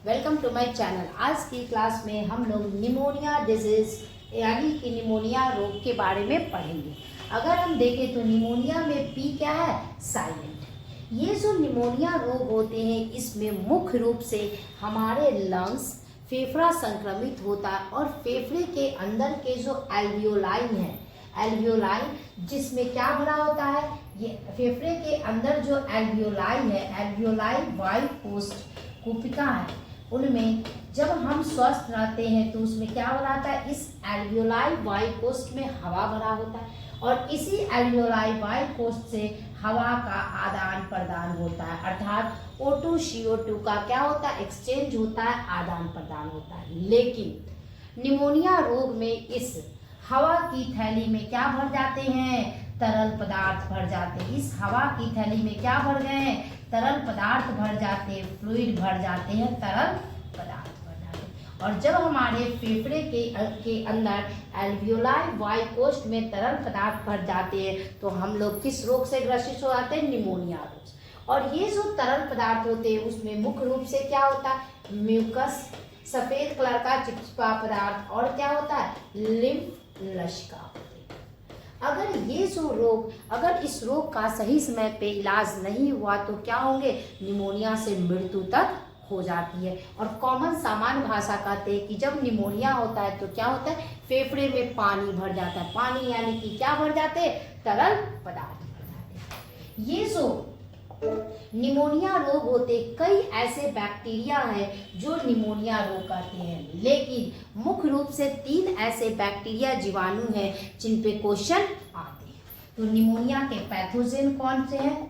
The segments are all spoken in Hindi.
Welcome to my channel. आज की क्लास में हम लोग निमोनिया डिजीज यानी कि निमोनिया रोग के बारे में पढ़ेंगे। अगर हम देखें तो निमोनिया में पी क्या है? साइलेंट। ये जो निमोनिया रोग होते हैं इसमें मुख्य रूप से हमारे लंग्स, फेफड़ा संक्रमित होता है और फेफड़े के अंदर के जो एल्वियोलाई हैं, एल्वियोलाई जिसमें क्या भरा होता है, ये फेफड़े के अंदर जो एल्वियोलाई है, एल्वियोलाई वायु कोष्ठ कुपिका है, उनमें जब हम स्वस्थ रहते हैं तो उसमें क्या भरा होता है? इस एल्वियोलाई वायु कोष्ठ में हवा भरा होता है और इसी एल्वियोलाई वायु कोष्ठ से हवा का आदान प्रदान होता है, अर्थात O2 CO2 का क्या होता है? एक्सचेंज होता है, आदान प्रदान होता है। लेकिन निमोनिया रोग में इस हवा की थैली में क्या भर जाते हैं? तरल पदार्थ भर जाते हैं। इस हवा की थैली में क्या भर गए हैं? तरल पदार्थ भर जाते हैं, फ्लूइड भर जाते हैं, तरल पदार्थ भर जाते हैं। और जब हमारे फेफड़े के अंदर एल्वियोलाई वायु कोष्ठ में तरल पदार्थ भर जाते हैं तो हम लोग किस रोग से ग्रसित हो जाते हैं? निमोनिया रोग से। और ये जो तरल पदार्थ होते हैं उसमें मुख्य रूप से क्या होता है? म्यूकस, सफेद कलर का चिपचिपा पदार्थ, और क्या होता है? लिम्फ लसिका। अगर ये जो रोग, अगर इस रोग का सही समय पे इलाज नहीं हुआ तो क्या होंगे? निमोनिया से मृत्यु तक हो जाती है। और कॉमन सामान्य भाषा कहते हैं कि जब निमोनिया होता है तो क्या होता है? फेफड़े में पानी भर जाता है। पानी यानी कि क्या भर जाते हैं? तरल पदार्थ भर जाते हैं। ये जो निमोनिया रोग होते कई ऐसे बैक्टीरिया हैं जो निमोनिया रोग करते हैं, लेकिन मुख्य रूप से 3 ऐसे बैक्टीरिया जीवाणु हैं जिन पे क्वेश्चन आते हैं। तो निमोनिया के पैथोजेन कौन से हैं?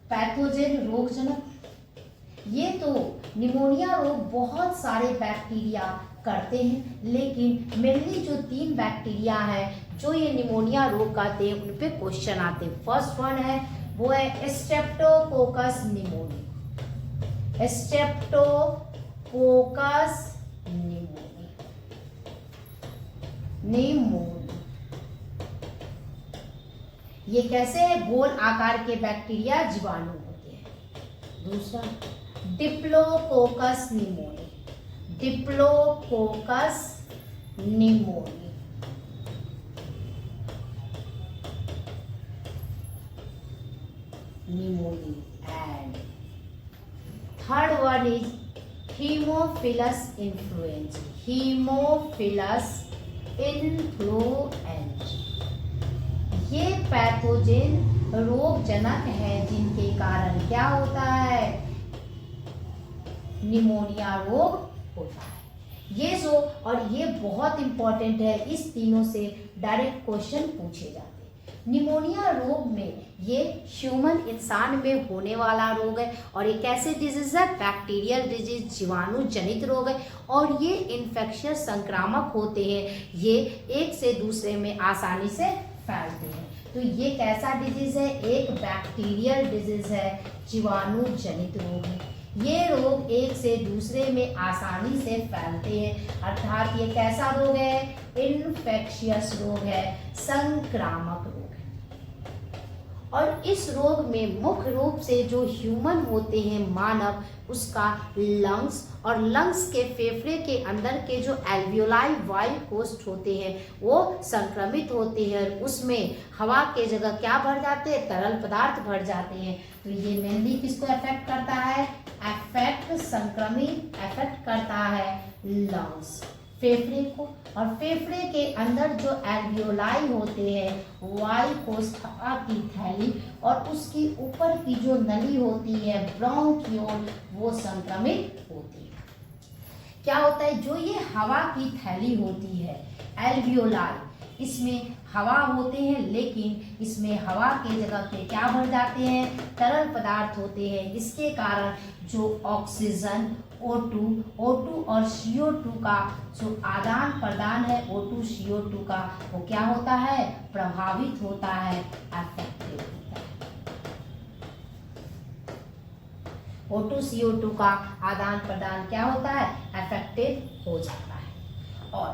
पैथोजेन रोगजनक। ये तो निमोनिया रोग बहुत सारे बैक्टीरिया करते हैं, लेकिन मेनली जो 3 बैक्टीरिया हैं जो ये निमोनिया रोग करते हैं उन पे क्वेश्चन आते हैं। फर्स्ट वन है वो है स्ट्रेप्टोकोकस निमोनी। Streptococcus pneumoniae. ये कैसे है? गोल आकार के बैक्टीरिया जीवाणु होते हैं। दूसरा diplococcus pneumoniae. Diplococcus pneumoniae. And third one is Haemophilus influenza. Haemophilus influenza. ये पैथोजेन रोगजनक है जिनके कारण क्या होता है? निमोनिया रोग होता है। ये जो, और ये बहुत इंपॉर्टेंट है, इस तीनों से डायरेक्ट क्वेश्चन पूछे जाते हैं। निमोनिया रोग में ये ह्यूमन इंसान में होने वाला रोग है और एक ऐसे डिजीज है, बैक्टीरियल डिजीज, जीवाणु जनित रोग है और ये इन्फेक्शियस संक्रामक होते हैं। ये एक से दूसरे में आसानी से फैलते हैं। तो ये कैसा डिजीज है? एक बैक्टीरियल डिजीज है, जीवाणु जनित रोग है। ये रोग एक से दूसरे में आसानी से फैलते हैं, अर्थात ये कैसा रोग है? इन्फेक्शियस रोग है, संक्रामक रोग है। और इस रोग में मुख्य रूप से जो ह्यूमन होते हैं, मानव, उसका लंग्स और लंग्स के फेफड़े के अंदर के जो एल्वियोलाई वायु कोष्ठ होते हैं वो संक्रमित होते हैं और उसमें हवा के जगह क्या भर जाते हैं? तरल पदार्थ भर जाते हैं। तो ये मेनली किसको अफेक्ट करता है? अफेक्ट करता है लंग्स, फेफड़े को। और फेफड़े के अंदर जो एल्वियोलाई होते हैं वायु कोष्ठ की थैली और उसकी ऊपर की जो नली होती है ब्रोंकियोल, वो संक्रमित होती है। क्या होता है? जो ये हवा की थैली होती है एल्वियोलाई, इसमें हवा होते हैं, लेकिन इसमें हवा के जगह पे क्या भर जाते हैं? तरल पदार्थ होते हैं। इसके कारण जो ऑक्सीजन, O2 और CO2 का जो आदान प्रदान है, O2 CO2 का, वो क्या होता है? प्रभावित होता है, अफेक्टेड होता है। O2 CO2 का आदान प्रदान क्या होता है? अफेक्टेड हो जाता है। और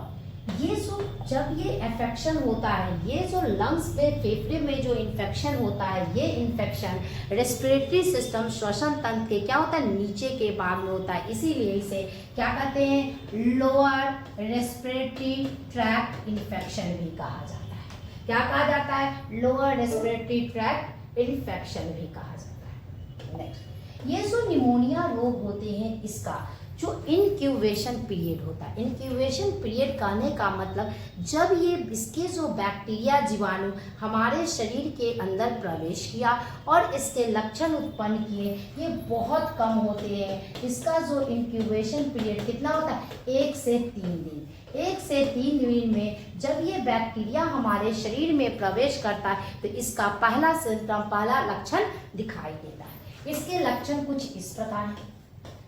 ये जो जब ये इन्फेक्शन होता है, ये जो लंग्स में फेफड़े में जो इन्फेक्शन होता है, ये इन्फेक्शन रेस्पिरेटरी सिस्टम श्वसन तंत्र के क्या होता है नीचे के भाग में होता है, इसीलिए इसे क्या कहते हैं लोअर रेस्पिरेटरी ट्रैक्ट इन्फेक्शन भी कहा जाता है। क्या कहा जाता है? लोअर रेस्पिरेटरी ट्रैक्ट इन्फेक्शन भी कहा जाता है। नेक्स्ट, ये जो निमोनिया रोग होते हैं इसका जो इनक्यूबेशन पीरियड होता है, इनक्यूबेशन पीरियड कहने का मतलब जब ये इसके जो बैक्टीरिया जीवाणु हमारे शरीर के अंदर प्रवेश किया और इसके लक्षण उत्पन्न किए, ये बहुत कम होते हैं। इसका जो इनक्यूबेशन पीरियड कितना होता है? 1 से 3 दिन। 1 से 3 दिन में जब ये बैक्टीरिया हमारे शरीर में प्रवेश करता है तो इसका पहला सिम्टम, पहला लक्षण दिखाई देता है। इसके लक्षण कुछ इस प्रकार हैं,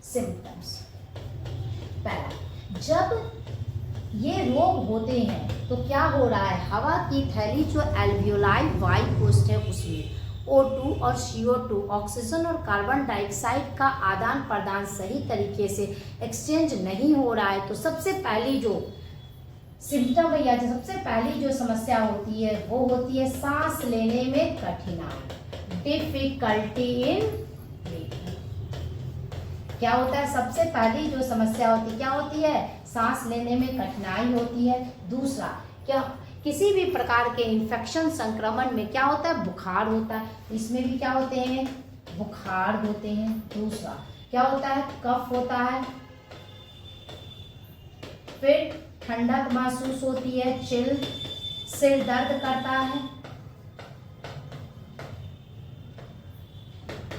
सिम्टम्स। पहला, जब ये रोग होते हैं तो क्या हो रहा है? हवा की थैली जो एल्वियोलाई वायुकोष्ठ है उसमें O2 और CO2 ऑक्सीजन और कार्बन डाइऑक्साइड का आदान प्रदान सही तरीके से एक्सचेंज नहीं हो रहा है। तो सबसे पहली जो सिम्टम है या जो सबसे पहली जो समस्या होती है वो होती है सांस लेने में कठिनाई, डिफिकल्टी इन। क्या होता है? सबसे पहली जो समस्या होती है क्या होती है? सांस लेने में कठिनाई होती है। दूसरा, क्या किसी भी प्रकार के इन्फेक्शन संक्रमण में क्या होता है? बुखार होता है। इसमें भी क्या होते हैं? बुखार होते हैं। दूसरा क्या होता है? कफ होता है। फिर ठंडक महसूस होती है, चिल, सिर दर्द करता है,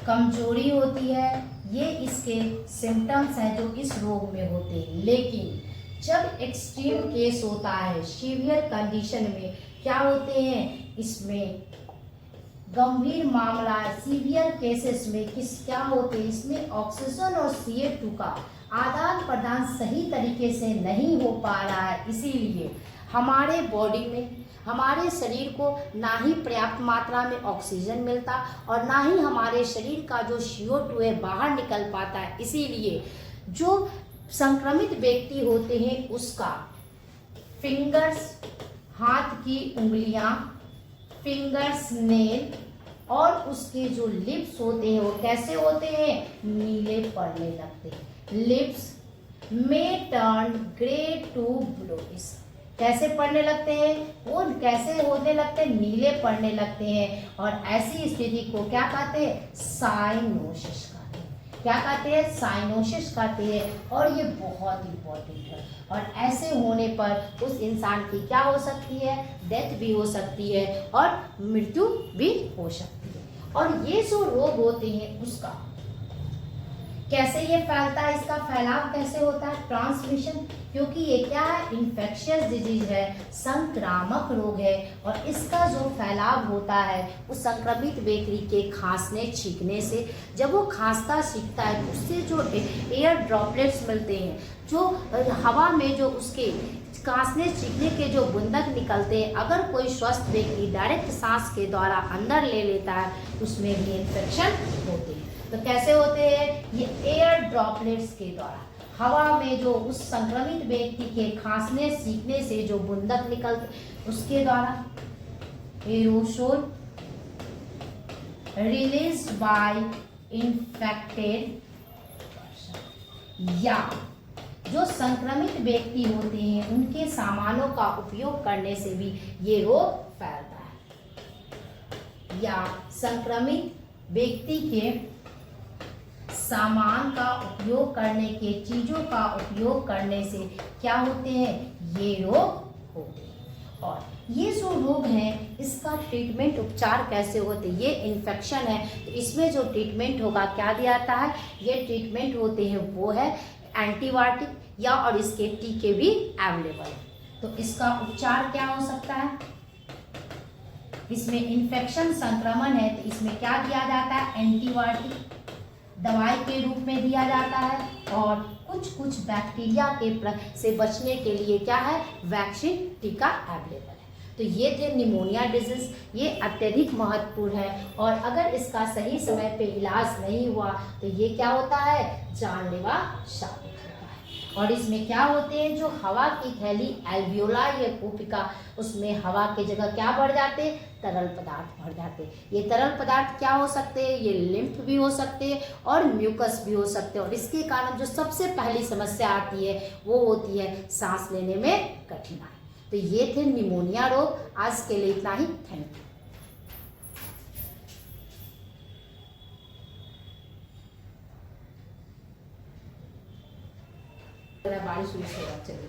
कमजोरी होती है। ये इसके सिम्टम्स हैं जो इस रोग में होते हैं। लेकिन जब एक्सट्रीम केस होता है, सीवियर कंडीशन में क्या होते हैं? इसमें गंभीर मामला, सीवियर केसेस में क्या होते हैं? इसमें ऑक्सीजन और CO2 का आदान प्रदान सही तरीके से नहीं हो पा रहा है। इसीलिए हमारे बॉडी में, हमारे शरीर को ना ही पर्याप्त मात्रा में ऑक्सीजन मिलता और ना ही हमारे शरीर का जो CO2 है बाहर निकल पाता है। इसीलिए जो संक्रमित व्यक्ति होते हैं उसका फिंगर्स, हाथ की उंगलियां, फिंगर्स, नेल और उसके जो लिप्स होते हैं वो कैसे होते हैं? नीले पड़ने लगते हैं। लिप्स में टर्न ग्रे टू ब्लूइश। कैसे पड़ने लगते हैं? वो कैसे होने लगते हैं? नीले पड़ने लगते हैं। और ऐसी स्थिति को क्या कहते हैं? साइनोसिस कहते हैं। क्या कहते हैं? साइनोसिस कहते हैं। और ये बहुत इंपॉर्टेंट है। और ऐसे होने पर उस इंसान की क्या हो सकती है? डेथ भी हो सकती है और मृत्यु भी हो सकती है। और ये जो रोग होते हैं उसका कैसे ये फैलता है? इसका फैलाव कैसे होता है? ट्रांसमिशन, क्योंकि ये क्या है? इन्फेक्शियस डिजीज है, संक्रामक रोग है। और इसका जो फैलाव होता है उस संक्रमित व्यक्ति के खांसने छींकने से। जब वो खांसता छींकता है तो उससे जो एयर ड्रॉपलेट्स मिलते हैं, जो हवा में जो उसके खांसने छींकने के जो बूंदक निकलते हैं, अगर कोई स्वस्थ व्यक्ति डायरेक्ट सांस के द्वारा अंदर ले लेता है उसमें भी इन्फेक्शन होते हैं। तो कैसे होते हैं? ये एयर ड्रॉपलेट्स के द्वारा हवा में जो उस संक्रमित व्यक्ति के खांसने सीखने से जो बूंदक निकलते उसके द्वारा एरोसोल रिलीज्ड बाय इन्फेक्टेड, या जो संक्रमित व्यक्ति होते हैं उनके सामानों का उपयोग करने से भी ये रोग फैलता है। या संक्रमित व्यक्ति के सामान का उपयोग करने के, चीजों का उपयोग करने से क्या होते हैं? ये रोग होते हैं। और ये जो रोग है इसका ट्रीटमेंट, उपचार कैसे होते हैं? ये इन्फेक्शन है तो इसमें जो ट्रीटमेंट होगा क्या दिया जाता है? ये ट्रीटमेंट होते हैं वो है एंटीबायोटिक, या और इसके टीके भी अवेलेबल है। तो इसका उपचार क्या हो सकता है? इसमें इन्फेक्शन संक्रमण है तो इसमें क्या दिया जाता है? एंटीबायोटिक दवाई के रूप में दिया जाता है। और कुछ बैक्टीरिया के से बचने के लिए क्या है? वैक्सीन, टीका अवेलेबल है। तो ये थे निमोनिया डिजीज, ये अत्यधिक महत्वपूर्ण है। और अगर इसका सही समय पे इलाज नहीं हुआ तो ये क्या होता है? जानलेवा साबित होता है। और इसमें क्या होते हैं, जो हवा की थैली एल्वियोलाई या कुपिका, उसमें हवा की जगह क्या बढ़ जाते, तरल पदार्थ भर जाते। ये तरल पदार्थ क्या हो सकते हैं, ये लिम्फ भी हो सकते हैं और म्यूकस भी हो सकते हैं। और इसके कारण जो सबसे पहली समस्या आती है वो होती है सांस लेने में कठिनाई। तो ये थे निमोनिया रोग। आज के लिए इतना ही। Thank you. बारिश हुई से चलिए।